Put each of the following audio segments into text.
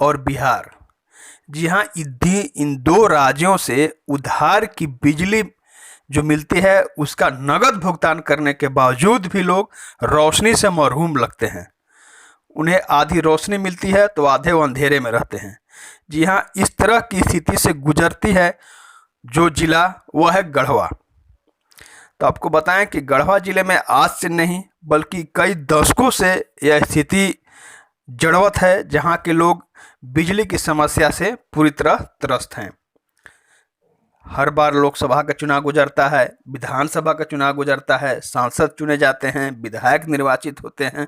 और बिहार। जी हाँ, इन दो राज्यों से उधार की बिजली जो मिलती है उसका नगद भुगतान करने के बावजूद भी लोग रोशनी से महरूम लगते हैं। उन्हें आधी रोशनी मिलती है तो आधे वो अंधेरे में रहते हैं। जी हाँ, इस तरह की स्थिति से गुजरती है जो जिला, वह है गढ़वा। तो आपको बताएं कि गढ़वा जिले में आज से नहीं बल्कि कई दशकों से यह स्थिति जड़वत है, जहां के लोग बिजली की समस्या से पूरी तरह त्रस्त हैं। हर बार लोकसभा का चुनाव गुजरता है, विधानसभा का चुनाव गुजरता है, सांसद चुने जाते हैं, विधायक निर्वाचित होते हैं।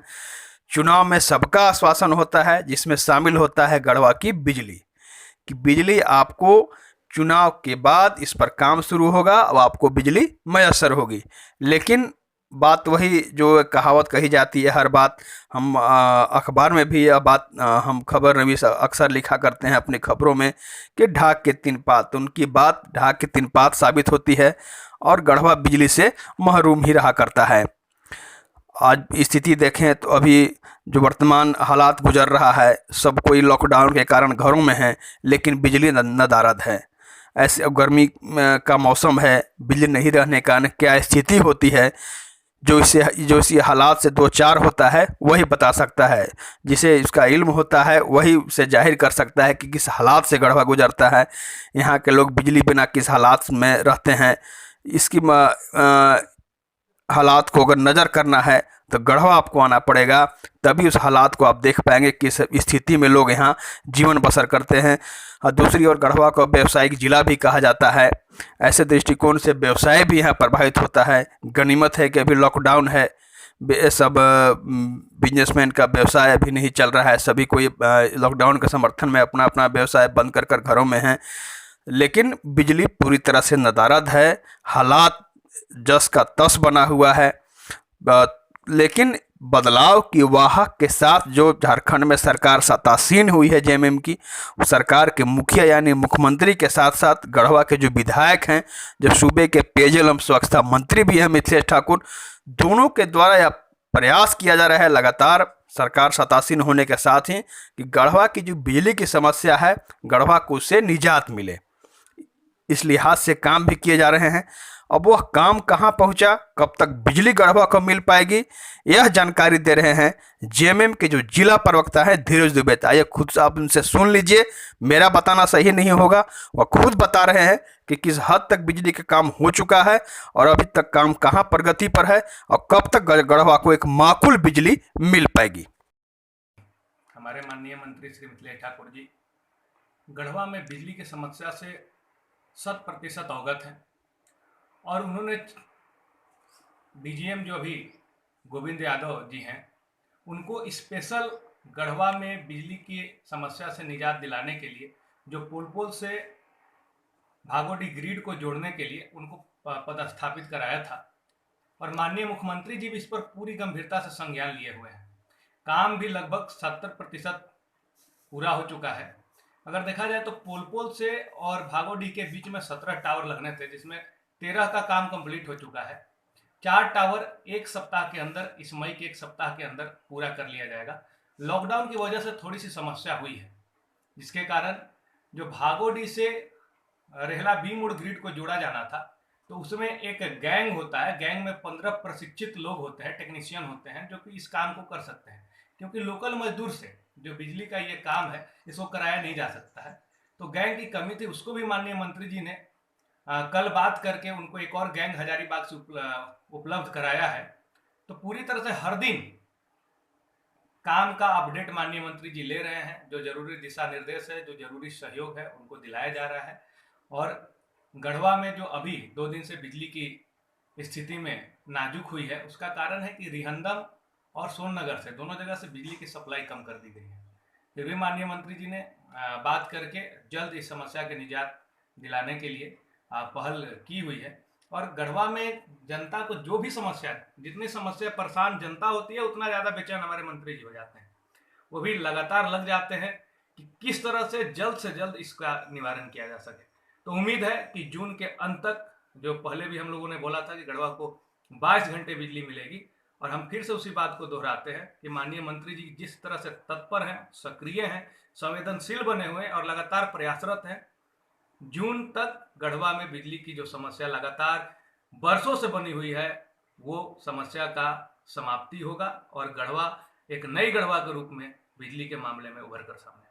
चुनाव में सबका आश्वासन होता है, जिसमें शामिल होता है गढ़वा की बिजली, कि बिजली आपको चुनाव के बाद इस पर काम शुरू होगा, अब आपको बिजली मैसर होगी। लेकिन बात वही जो कहावत कही जाती है, हर बात हम अखबार में भी यह बात हम खबर नवीस अक्सर लिखा करते हैं अपनी खबरों में कि ढाक के तीन पात, उनकी बात ढाक के तीन पात साबित होती है और गढ़वा बिजली से महरूम ही रहा करता है। आज स्थिति देखें तो अभी जो वर्तमान हालात गुजर रहा है, सब कोई लॉकडाउन के कारण घरों में है, लेकिन बिजली नदारद है। ऐसे अब गर्मी का मौसम है, बिजली नहीं रहने के कारण क्या स्थिति होती है, जो इसी हालात से दो चार होता है वही बता सकता है। जिसे इसका इल्म होता है वही उसे जाहिर कर सकता है कि किस हालात से गढ़वा गुजरता है, यहाँ के लोग बिजली बिना किस हालात में रहते हैं। इसकी हालात को अगर नज़र करना है तो गढ़वा आपको आना पड़ेगा, तभी उस हालात को आप देख पाएंगे किस स्थिति में लोग यहाँ जीवन बसर करते हैं। और दूसरी ओर गढ़वा को व्यावसायिक जिला भी कहा जाता है। ऐसे दृष्टिकोण से व्यवसाय भी यहाँ प्रभावित होता है। गनीमत है कि अभी लॉकडाउन है, सब बिजनेसमैन का व्यवसाय अभी नहीं चल रहा है, सभी कोई लॉकडाउन के समर्थन में अपना अपना व्यवसाय बंद कर घरों में हैं। लेकिन बिजली पूरी तरह से नदारद है, हालात जस का तस बना हुआ है। लेकिन बदलाव की वाहक के साथ जो झारखंड में सरकार सत्तासीन हुई है जेएमएम की, सरकार के मुखिया यानी मुख्यमंत्री के साथ साथ गढ़वा के जो विधायक हैं, जो सूबे के पेयजल एवं स्वच्छता मंत्री भी हैं मिथिलेश ठाकुर, दोनों के द्वारा यह प्रयास किया जा रहा है लगातार सरकार सत्तासीन होने के साथ ही कि गढ़वा की जो बिजली की समस्या है, गढ़वा को उससे निजात मिले। इस लिहाज से काम भी किए जा रहे हैं। अब वह काम कहां पहुंचा, कब तक बिजली गढ़वा को मिल पाएगी, यह जानकारी दे रहे हैं जेएमएम के जो जिला प्रवक्ता है धीरज दुबे। आइए खुद से आप उनसे सुन लीजिए, मेरा बताना सही नहीं होगा। वह खुद बता रहे हैं कि किस हद तक बिजली का काम हो चुका है और अभी तक काम कहां प्रगति पर है और कब तक गढ़वा को एक माकूल बिजली मिल पाएगी। हमारे माननीय मंत्री श्री मिथिलेश ठाकुर जी गढ़वा में बिजली की समस्या से 100% अवगत हैं और उन्होंने डीजीएम जो अभी गोविंद यादव जी हैं, उनको स्पेशल गढ़वा में बिजली की समस्या से निजात दिलाने के लिए जो पुल से भागोडी ग्रिड को जोड़ने के लिए उनको पदस्थापित कराया था और माननीय मुख्यमंत्री जी भी इस पर पूरी गंभीरता से संज्ञान लिए हुए हैं। काम भी लगभग 70% पूरा हो चुका है। अगर देखा जाए तो पोलपोल से और भागोडी के बीच में 17 टावर लगने थे, जिसमें 13 का काम कंप्लीट हो चुका है। 4 टावर एक सप्ताह के अंदर, इस मई के एक सप्ताह के अंदर पूरा कर लिया जाएगा। लॉकडाउन की वजह से थोड़ी सी समस्या हुई है, जिसके कारण जो भागोडी से रेहला बी मोड़ ग्रिड को जोड़ा जाना था, तो उसमें एक गैंग होता है। गैंग में 15 प्रशिक्षित लोग होते हैं, टेक्नीशियन होते हैं, जो कि इस काम को कर सकते हैं, क्योंकि लोकल मजदूर से जो बिजली का ये काम है इसको कराया नहीं जा सकता है। तो गैंग की कमी थी, उसको भी माननीय मंत्री जी ने कल बात करके उनको एक और गैंग हजारीबाग से उपलब्ध कराया है। तो पूरी तरह से हर दिन काम का अपडेट माननीय मंत्री जी ले रहे हैं। जो जरूरी दिशा निर्देश है, जो जरूरी सहयोग है, उनको दिलाया जा रहा है। और गढ़वा में जो अभी 2 दिन से बिजली की स्थिति में नाजुक हुई है, उसका कारण है कि रिहंदम और सोननगर से दोनों जगह से बिजली की सप्लाई कम कर दी गई है। फिर भी माननीय मंत्री जी ने बात करके जल्द इस समस्या के निजात दिलाने के लिए पहल की हुई है। और गढ़वा में जनता को जो भी समस्या है, जितनी समस्या परेशान जनता होती है, उतना ज़्यादा बेचैन हमारे मंत्री जी हो जाते हैं। वो भी लगातार लग जाते हैं कि किस तरह से जल्द इसका निवारण किया जा सके। तो उम्मीद है कि जून के अंत तक, जो पहले भी हम लोगों ने बोला था कि गढ़वा को 22 घंटे बिजली मिलेगी, और हम फिर से उसी बात को दोहराते हैं कि माननीय मंत्री जी जिस तरह से तत्पर हैं, सक्रिय हैं, संवेदनशील बने हुए हैं और लगातार प्रयासरत हैं, जून तक गढ़वा में बिजली की जो समस्या लगातार बरसों से बनी हुई है वो समस्या का समाप्ति होगा और गढ़वा एक नई गढ़वा के रूप में बिजली के मामले में उभर कर सामने